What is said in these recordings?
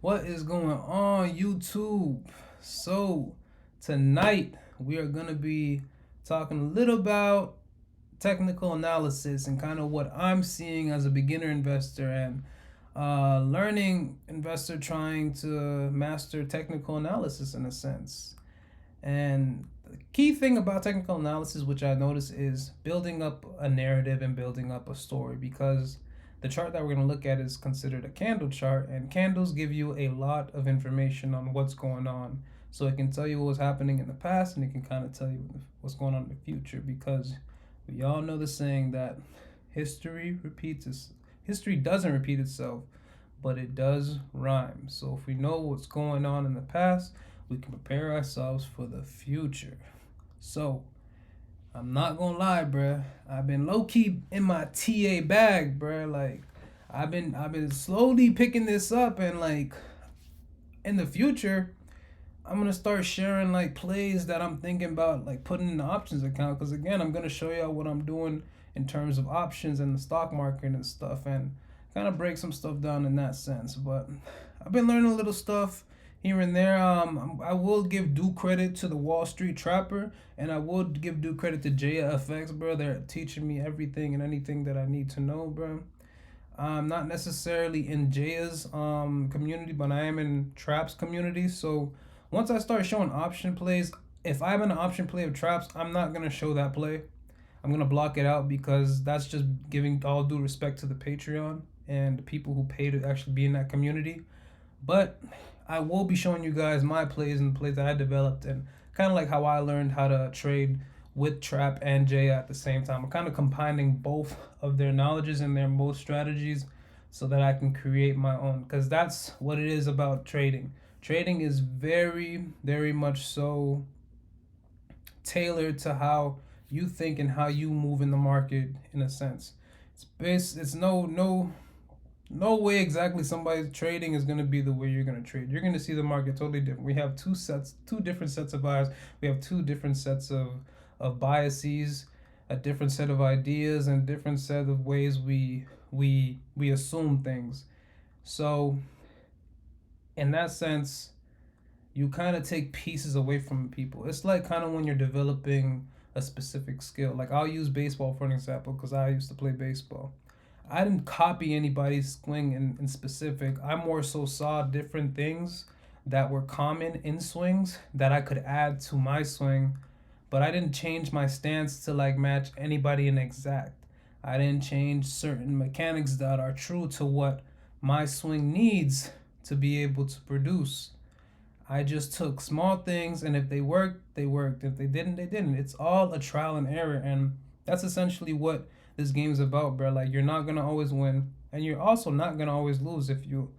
What is going on, YouTube? So, tonight we are going to be talking a little about technical analysis and kind of what I'm seeing as a beginner investor and learning investor trying to master technical analysis in a sense. And the key thing about technical analysis, which I notice, is building up a narrative and building up a story because the chart that we're going to look at is considered a candle chart, and candles give you a lot of information on what's going on. So it can tell you what was happening in the past, and it can kind of tell you what's going on in the future because we all know the saying that history doesn't repeat itself, but it does rhyme. So if we know what's going on in the past, we can prepare ourselves for the future. So I'm not gonna lie, bruh. I've been low key in my TA bag, bruh. Like I've been slowly picking this up, and like in the future, I'm gonna start sharing like plays that I'm thinking about like putting in the options account. Cause again, I'm gonna show y'all what I'm doing in terms of options in the stock market and stuff, and kind of break some stuff down in that sense. But I've been learning a little stuff here and there. I will give due credit to the Wall Street Trapper, and I will give due credit to JFX, bro. They're teaching me everything and anything that I need to know, bro. I'm not necessarily in Jaya's community, but I am in Traps community. So once I start showing option plays, if I'm in an option play of Traps, I'm not gonna show that play. I'm gonna block it out because that's just giving all due respect to the Patreon and the people who pay to actually be in that community. But I will be showing you guys my plays and the plays that I developed and kind of like how I learned how to trade with Trap and Jay at the same time. I'm kind of combining both of their knowledges and their most strategies so that I can create my own because that's what it is about trading. Trading is very, very much so tailored to how you think and how you move in the market in a sense. It's no way exactly somebody's trading is going to be the way you're going to trade. You're going to see the market totally different. We have two different sets of eyes. We have two different sets of biases, a different set of ideas, and different set of ways we assume things. So in that sense, you kind of take pieces away from people. It's like kind of when you're developing a specific skill. Like I'll use baseball for an example because I used to play baseball. I didn't copy anybody's swing in specific. I more so saw different things that were common in swings that I could add to my swing, but I didn't change my stance to like match anybody in exact. I didn't change certain mechanics that are true to what my swing needs to be able to produce. I just took small things, and if they worked, they worked. If they didn't, they didn't. It's all a trial and error, and that's essentially what this game's about, bro. Like you're not gonna always win, and you're also not gonna always lose if you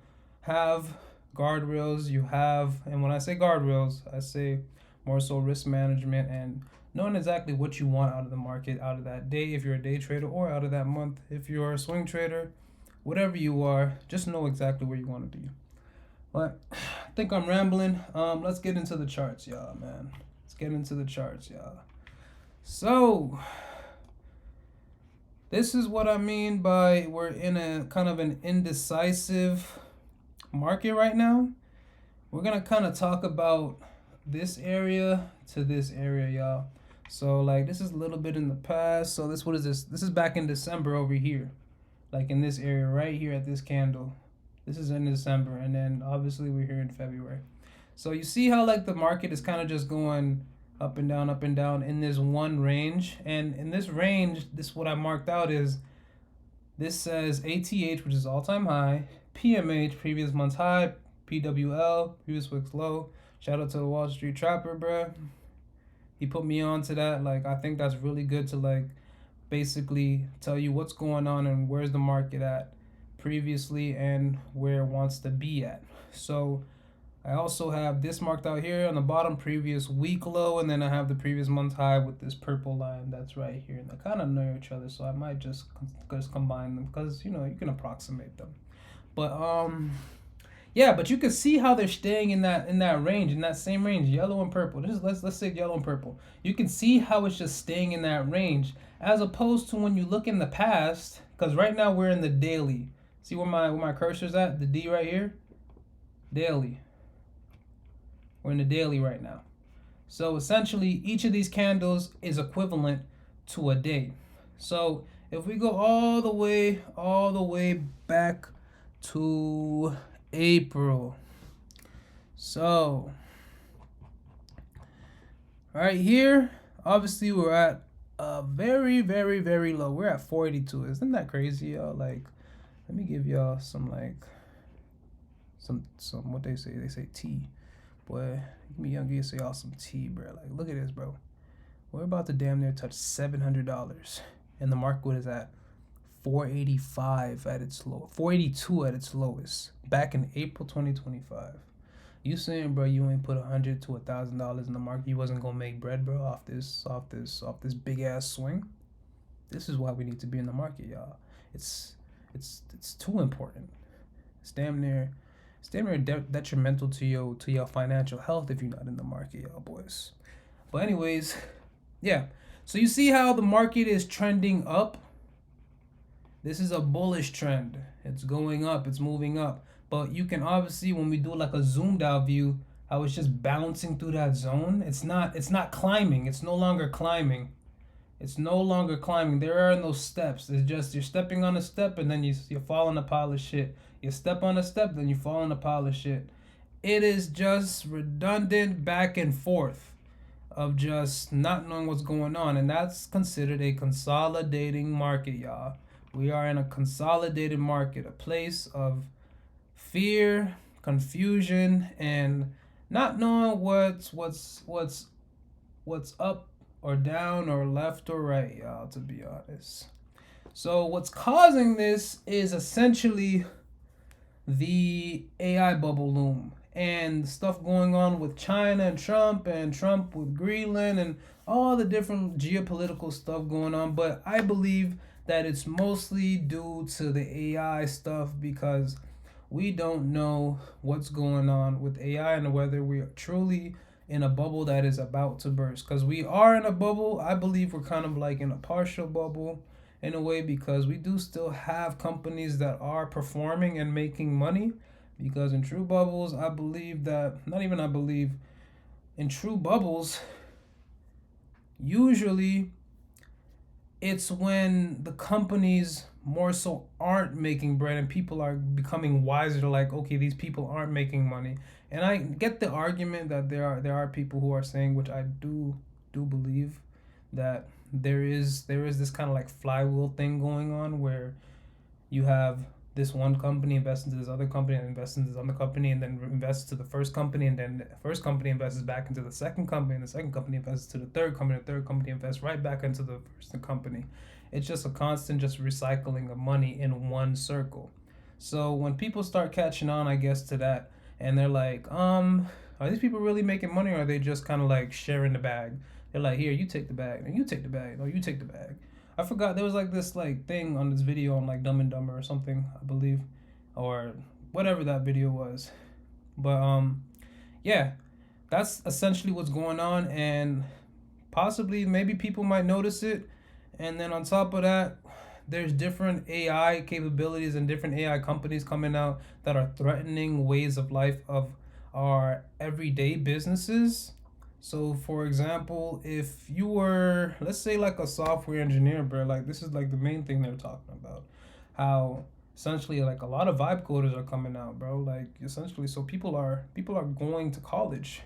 have guardrails. You have, and when I say guardrails, I say more so risk management and knowing exactly what you want out of the market, out of that day if you're a day trader, or out of that month if you're a swing trader. Whatever you are, just know exactly where you want to be. But I think I'm rambling. Let's get into the charts, y'all, man. Let's get into the charts, y'all. So, this is what I mean by we're in a kind of an indecisive market right now. We're gonna kind of talk about this area to this area, y'all. So, like, this is a little bit in the past. So, what is this? This is back in December over here, like in this area right here at this candle. This is in December, and then obviously we're here in February. So you see how like the market is kind of just going up and down in this one range. And in this range, this what I marked out is this says ATH, which is all-time high, PMH, previous month's high, PWL, previous week's low. Shout out to the Wall Street Trapper, bruh. He put me on to that. Like I think that's really good to like basically tell you what's going on and where's the market at previously and where it wants to be at. So I also have this marked out here on the bottom, previous week low, and then I have the previous month high with this purple line that's right here, and they kind of know each other, so I might just combine them because you know you can approximate them. But yeah, but you can see how they're staying in that range, in that same range, yellow and purple. Just let's say yellow and purple. You can see how it's just staying in that range, as opposed to when you look in the past. Because right now we're in the daily. See where my cursor's at? The D right here. daily. We're in the daily right now. So essentially, each of these candles is equivalent to a day. So if we go all the way back to April. So right here, obviously we're at a very, very, very low. We're at 482. Isn't that crazy, y'all? Like, let me give y'all some some what they say. They say tea. Boy, give me young you say y'all some tea, bro. Like, look at this, bro. We're about to damn near touch $700, and the market is at 485 at its low, 482 at its lowest back in April 2025. You saying, bro, you ain't put $100 to $1,000 in the market, you wasn't gonna make bread, bro, off this big ass swing? This is why we need to be in the market, y'all. It's too important. It's damn near detrimental to your financial health if you're not in the market, y'all boys. But anyways, yeah. So you see how the market is trending up? This is a bullish trend. It's going up, it's moving up. But you can obviously, when we do like a zoomed out view, how it's just bouncing through that zone. It's not climbing. It's no longer climbing. It's no longer climbing. There are no steps. It's just you're stepping on a step and then you fall in a pile of shit. You step on a step, then you fall in a pile of shit. It is just redundant back and forth of just not knowing what's going on. And that's considered a consolidating market, y'all. We are in a consolidated market, a place of fear, confusion, and not knowing what's up or down or left or right, y'all, to be honest. So what's causing this is essentially the AI bubble loom and stuff going on with China and Trump with Greenland and all the different geopolitical stuff going on. But I believe that it's mostly due to the AI stuff because we don't know what's going on with AI and whether we are truly in a bubble that is about to burst. Because we are in a bubble. I believe we're kind of like in a partial bubble in a way because we do still have companies that are performing and making money. Because in true bubbles, I believe that, not even I believe, in true bubbles, usually it's when the companies more so aren't making bread and people are becoming wiser to like, okay, these people aren't making money. And I get the argument that there are people who are saying, which I do believe, that there is this kind of like flywheel thing going on where you have this one company invest into this other company and invest into this other company and then invests to the first company and then the first company invests back into the second company and the second company invests to the third company, the third company invests right back into the first company. It's just a constant just recycling of money in one circle. So when people start catching on, I guess, to that, and they're like, are these people really making money or are they just kind of like sharing the bag? They're like, here, you take the bag, and you take the bag, no, you take the bag. I forgot there was like this like thing on this video on like Dumb and Dumber or something, I believe, or whatever that video was. But yeah, that's essentially what's going on, and possibly maybe people might notice it. And then on top of that, there's different AI capabilities and different AI companies coming out that are threatening ways of life of our everyday businesses. So for example, if you were, let's say like a software engineer, bro, like this is like the main thing they're talking about. How essentially like a lot of vibe coders are coming out, bro. Like essentially so people are going to college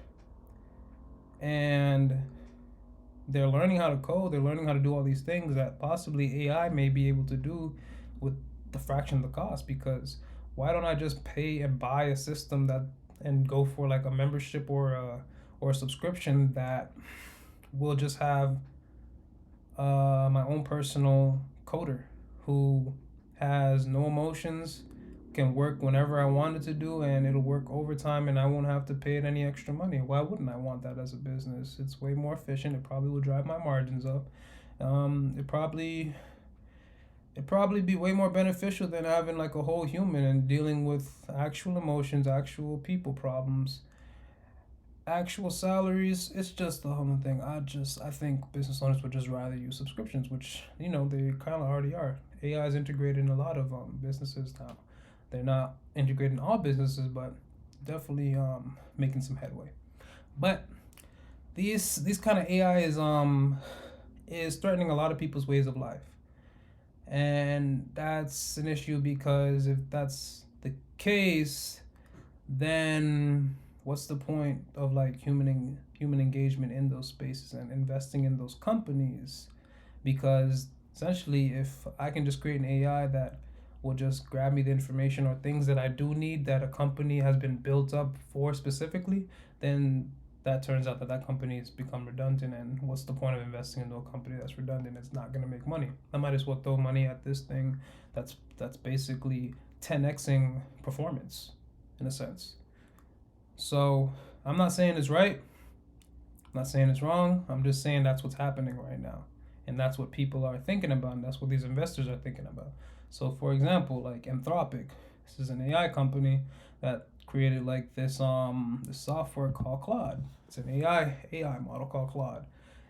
and they're learning how to code, they're learning how to do all these things that possibly AI may be able to do with the fraction of the cost, because why don't I just pay and buy a system that and go for like a membership or a subscription that will just have my own personal coder who has no emotions, can work whenever I want it to do, and it'll work overtime and I won't have to pay it any extra money. Why wouldn't I want that as a business? It's way more efficient. It probably will drive my margins up. It probably be way more beneficial than having like a whole human and dealing with actual emotions, actual people problems, actual salaries. It's just the whole thing. I think business owners would just rather use subscriptions, which they kind of already are. AI is integrated in a lot of businesses now. They're not integrated in all businesses, but definitely making some headway. But these kind of AI is threatening a lot of people's ways of life. And that's an issue because if that's the case, then what's the point of like human engagement in those spaces and investing in those companies? Because essentially, if I can just create an AI that will just grab me the information or things that I do need that a company has been built up for specifically, then that turns out that that company has become redundant. And what's the point of investing into a company that's redundant? It's not going to make money. I might as well throw money at this thing that's basically 10xing performance in a sense. So I'm not saying it's right. I'm not saying it's wrong. I'm just saying that's what's happening right now. And that's what people are thinking about. And that's what these investors are thinking about. So for example, like Anthropic, this is an AI company that created like this software called Claude. It's an AI model called Claude.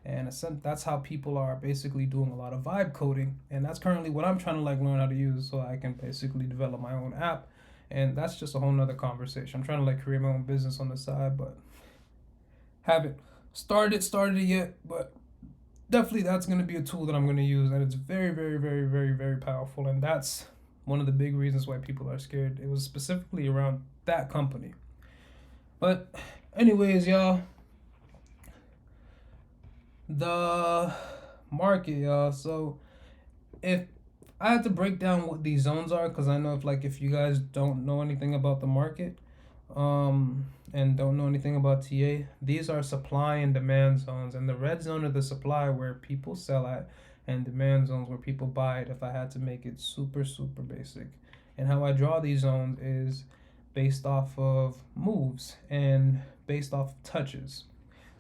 And that's how people are basically doing a lot of vibe coding. And that's currently what I'm trying to like learn how to use so I can basically develop my own app. And that's just a whole nother conversation. I'm trying to like create my own business on the side, but haven't started it yet. But definitely that's going to be a tool that I'm going to use, and it's very, very, very, very, very powerful. And that's one of the big reasons why people are scared. It was specifically around that company. But anyways, y'all, the market, y'all. So if I had to break down what these zones are, because I know if you guys don't know anything about the market, and don't know anything about TA, these are supply and demand zones. And the red zone are the supply where people sell at, and demand zones where people buy it, if I had to make it super, super basic. And how I draw these zones is based off of moves and based off of touches.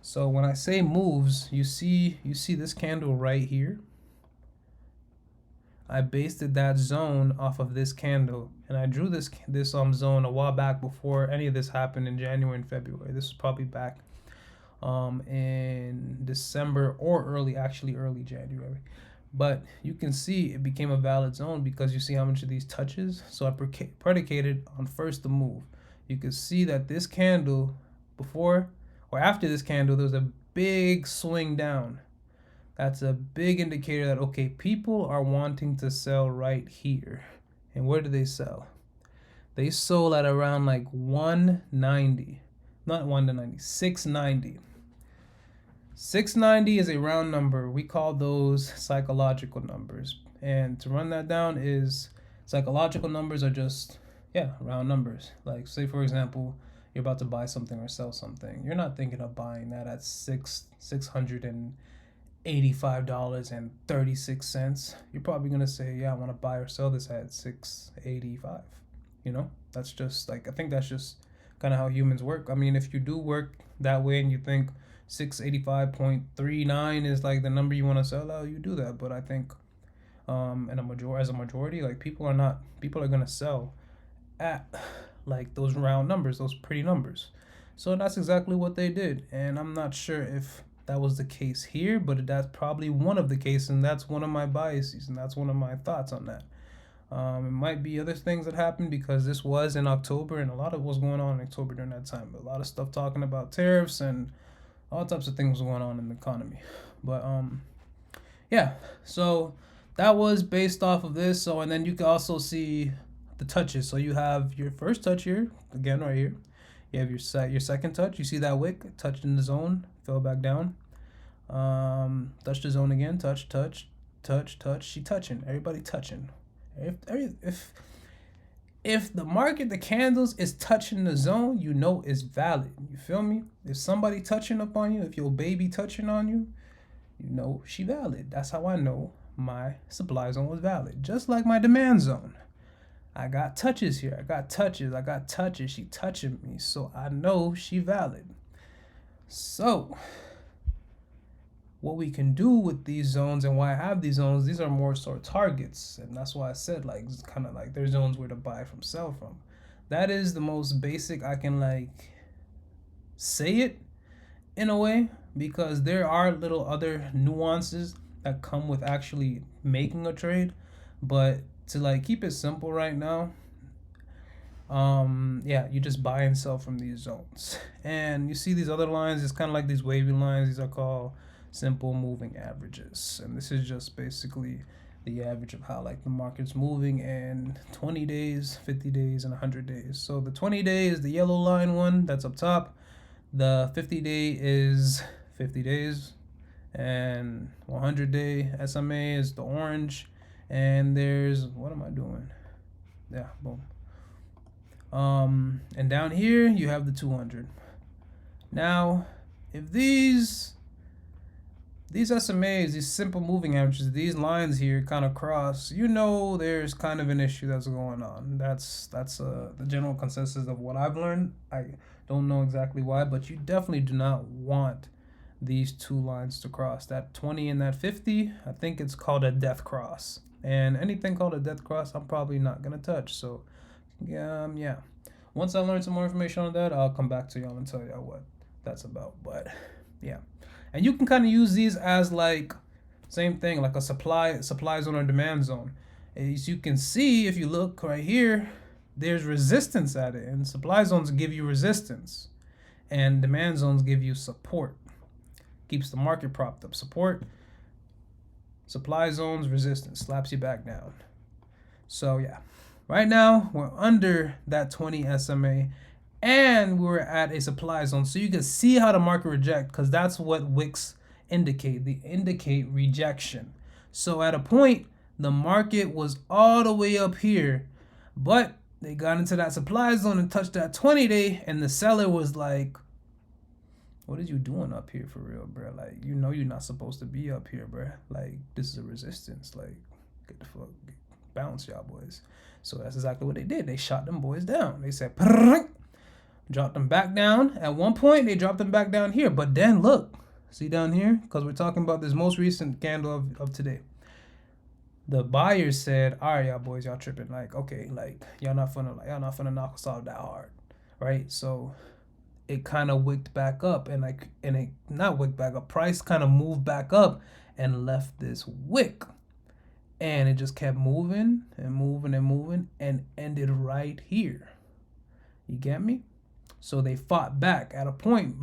So when I say moves, you see this candle right here. I based that zone off of this candle, and I drew this zone a while back before any of this happened in January and February. This was probably back in December or early January. But you can see it became a valid zone because you see how much of these touches. So I predicated on first the move. You can see that this candle before or after this candle, there was a big swing down. That's a big indicator that, okay, people are wanting to sell right here. And where do they sell? They sold at around like 190. Not 190, 690. 690 is a round number. We call those psychological numbers. And to run that down is psychological numbers are just, round numbers. Like, say, for example, you're about to buy something or sell something. You're not thinking of buying that at $685.36. You're probably gonna say, I want to buy or sell this at $685. That's just like, I think that's just kind of how humans work. I mean, if you do work that way and you think 685.39 is like the number you want to sell out, you do that. But I think as a majority, like people are gonna sell at like those round numbers, those pretty numbers. So that's exactly what they did. And I'm not sure if that was the case here, but that's probably one of the cases, and that's one of my biases, and that's one of my thoughts on that. It might be other things that happened because this was in October, and a lot of what was going on in October during that time. A lot of stuff talking about tariffs and all types of things going on in the economy. But so that was based off of this. So, and then you can also see the touches. So you have your first touch here, again right here. You have your second touch. You see that wick touched in the zone, fell back down. Touched the zone again. Touch. She touching. Everybody touching. If the market, the candles is touching the zone, it's valid. You feel me? If somebody touching up on you, if your baby touching on you, she valid. That's how I know my supply zone was valid. Just like my demand zone. I got touches here. I got touches. She touching me. So I know she valid. So what we can do with these zones and why I have these zones, these are more sort of targets. And that's why I said like it's kind of like there's zones where to buy from, sell from. That is the most basic I can like say it in a way, because there are little other nuances that come with actually making a trade. But to like keep it simple right now, Yeah, you just buy and sell from these zones. And you see these other lines, it's kind of like these wavy lines. These are called simple moving averages. And this is just basically the average of how like the market's moving in 20 days, 50 days, and 100 days. So the 20-day is the yellow line one that's up top. The 50-day is 50 days. And 100-day SMA is the orange. And there's, what am I doing? Yeah, boom. And down here you have the 200. Now, if these SMAs, these simple moving averages, these lines here kind of cross, there's kind of an issue that's going on. That's the general consensus of what I've learned. I don't know exactly why, but you definitely do not want these two lines to cross. That 20 and that 50, I think it's called a death cross. And anything called a death cross, I'm probably not gonna touch. So, yeah. Once I learn some more information on that, I'll come back to y'all and tell y'all what that's about. But yeah, and you can kind of use these as like same thing, like a supply zone or demand zone. As you can see, if you look right here, there's resistance at it, and supply zones give you resistance, and demand zones give you support. Keeps the market propped up. Support, supply zones, resistance slaps you back down. So yeah, right now we're under that 20 SMA, and we're at a supply zone. So you can see how the market reject, because that's what wicks indicate. They indicate rejection. So at a point, the market was all the way up here, but they got into that supply zone and touched that 20-day, and the seller was like, what are you doing up here for real, bro? Like, you're not supposed to be up here, bro. Like, this is a resistance. Like, get the fuck, bounce, y'all boys. So that's exactly what they did. They shot them boys down. They said, dropped them back down. At one point, they dropped them back down here. But then look, see down here? Because we're talking about this most recent candle of today. The buyers said, all right, y'all boys, y'all tripping. Like, okay, like, y'all not finna knock us off that hard, right? So it kind of wicked back up, and it not wicked back up. Price kind of moved back up and left this wick, and it just kept moving and moving and moving and ended right here. You get me? So they fought back. At a point,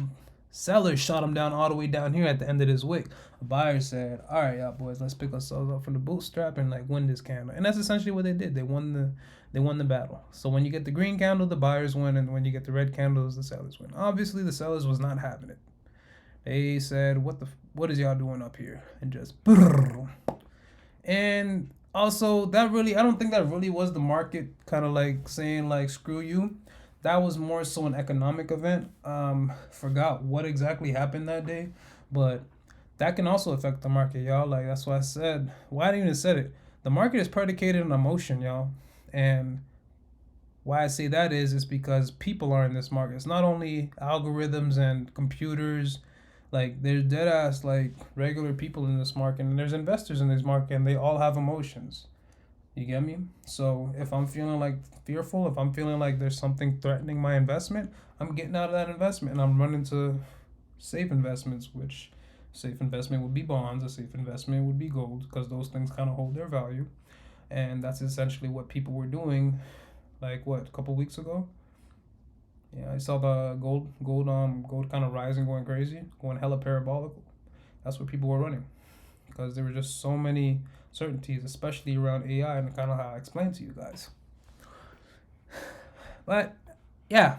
sellers shot them down all the way down here at the end of this wick. A buyer said, all right, y'all boys, let's pick ourselves up from the bootstrap and like win this candle. And that's essentially what they did. They won the battle. So when you get the green candle, the buyers win, and when you get the red candles, the sellers win. Obviously, the sellers was not having it. They said, what is y'all doing up here? And just brrr. And also, I don't think that really was the market kind of like saying like screw you. That was more so an economic event. Forgot what exactly happened that day, but that can also affect the market, y'all. Like, that's why I said, why I didn't even said it. The market is predicated on emotion, y'all. And why I say that is because people are in this market. It's not only algorithms and computers. Like, there's dead ass like regular people in this market, and there's investors in this market, and they all have emotions. You get me? So if I'm feeling like fearful, if I'm feeling like there's something threatening my investment, I'm getting out of that investment and I'm running to safe investments, which safe investment would be bonds, a safe investment would be gold, because those things kind of hold their value. And that's essentially what people were doing, like a couple weeks ago. Yeah, I saw the gold kind of rising, going crazy, going hella parabolic. That's what people were running, because there were just so many certainties, especially around AI, and kind of how I explained to you guys. But yeah,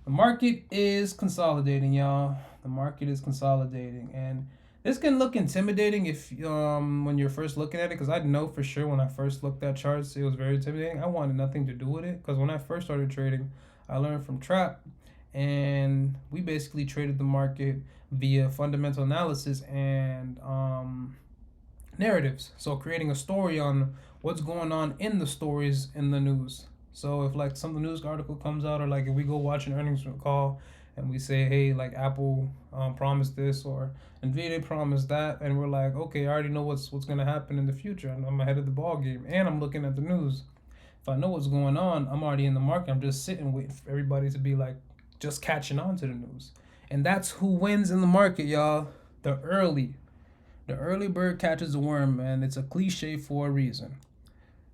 the market is consolidating, y'all. The market is consolidating, and this can look intimidating if when you're first looking at it, because I know for sure when I first looked at charts, it was very intimidating. I wanted nothing to do with it, because when I first started trading, I learned from Trap, and we basically traded the market via fundamental analysis and narratives. So creating a story on what's going on in the stories in the news. So if like some news article comes out, or like if we go watch an earnings call and we say, hey, like Apple promised this, or Nvidia promised that, and we're like, okay, I already know what's gonna happen in the future, and I'm ahead of the ball game, and I'm looking at the news. If I know what's going on, I'm already in the market. I'm just sitting waiting for everybody to be like just catching on to the news, and that's who wins in the market, y'all. The early bird catches the worm, and it's a cliche for a reason.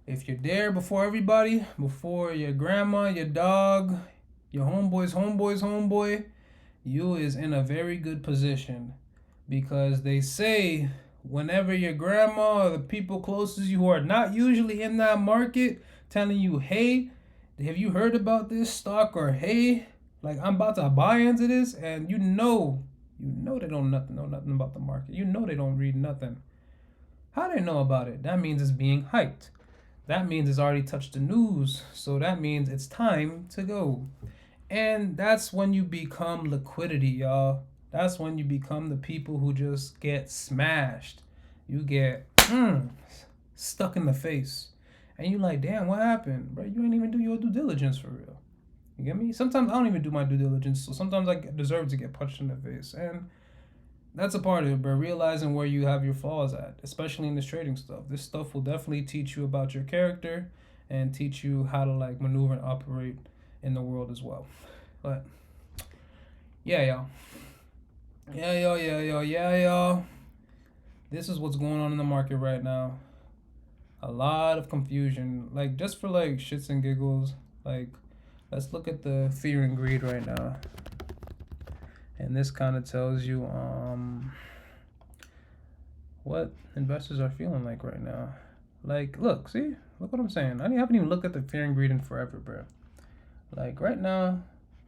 If you're there before everybody, before your grandma, your dog, your homeboy, you is in a very good position, because they say whenever your grandma or the people closest to you who are not usually in that market telling you, hey, have you heard about this stock, or hey, like I'm about to buy into this, and you know they don't know nothing about the market. You know they don't read nothing. How do they know about it? That means it's being hyped. That means it's already touched the news. So that means it's time to go. And that's when you become liquidity, y'all. That's when you become the people who just get smashed. You get stuck in the face. And you like, damn, what happened? Bro, you ain't even do your due diligence for real. You get me? Sometimes I don't even do my due diligence, so sometimes I deserve to get punched in the face. And that's a part of it, bro. Realizing where you have your flaws at, especially in this trading stuff. This stuff will definitely teach you about your character and teach you how to like maneuver and operate in the world as well. But yeah, y'all. Yeah, y'all. This is what's going on in the market right now. A lot of confusion. Like, just for like shits and giggles, like, let's look at the fear and greed right now. And this kind of tells you what investors are feeling like right now. Like, look what I'm saying. I haven't even looked at the fear and greed in forever, bro. Like, right now,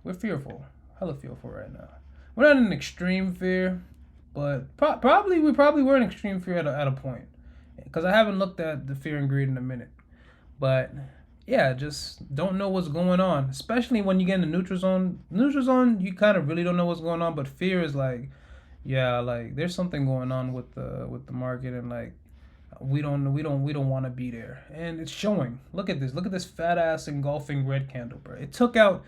we're fearful, hella fearful right now. We're not in extreme fear, but we probably were in extreme fear at a point, because I haven't looked at the fear and greed in a minute. But yeah, just don't know what's going on, especially when you get in the neutral zone. Neutral zone, you kind of really don't know what's going on, but fear is like, yeah, like there's something going on with the market, and like we don't want to be there, and it's showing. Look at this fat ass engulfing red candle, bro. It took out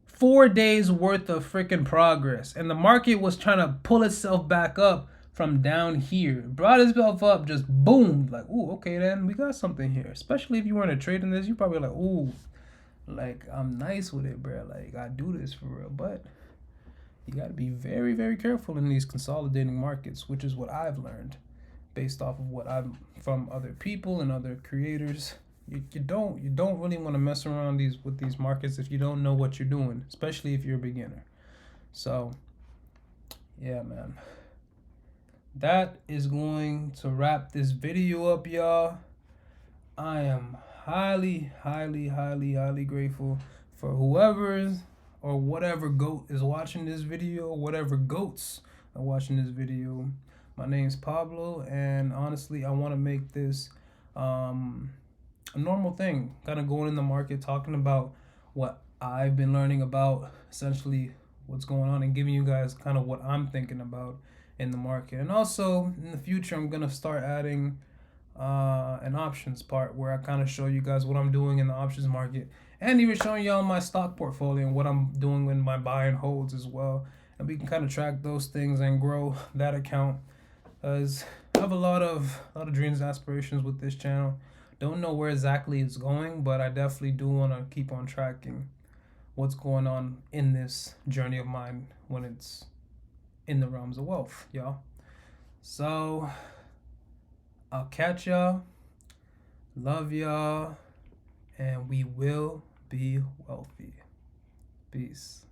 4 days worth of freaking progress, and the market was trying to pull itself back up from down here. It brought itself up, just boomed, like, ooh, okay, then we got something here. Especially if you weren't a trading this, you probably like, ooh, like I'm nice with it, bro. Like I do this for real, but you got to be very, very careful in these consolidating markets, which is what I've learned based off of what I'm from other people and other creators. You don't really want to mess around with these markets if you don't know what you're doing, especially if you're a beginner. So, yeah, man. That is going to wrap this video up, y'all. I am highly, highly, highly, highly grateful for whoever's or whatever goat is watching this video, whatever goats are watching this video. My name's Pablo, and honestly, I want to make this a normal thing, kind of going in the market, talking about what I've been learning about, essentially what's going on, and giving you guys kind of what I'm thinking about in the market. And also in the future, I'm gonna start adding an options part where I kind of show you guys what I'm doing in the options market, and even showing y'all my stock portfolio and what I'm doing in my buy and holds as well. And we can kind of track those things and grow that account, as I have a lot of dreams and aspirations with this channel. Don't know where exactly it's going, but I definitely do want to keep on tracking what's going on in this journey of mine when it's in the realms of wealth, y'all. So I'll catch y'all. Love y'all. And we will be wealthy. Peace.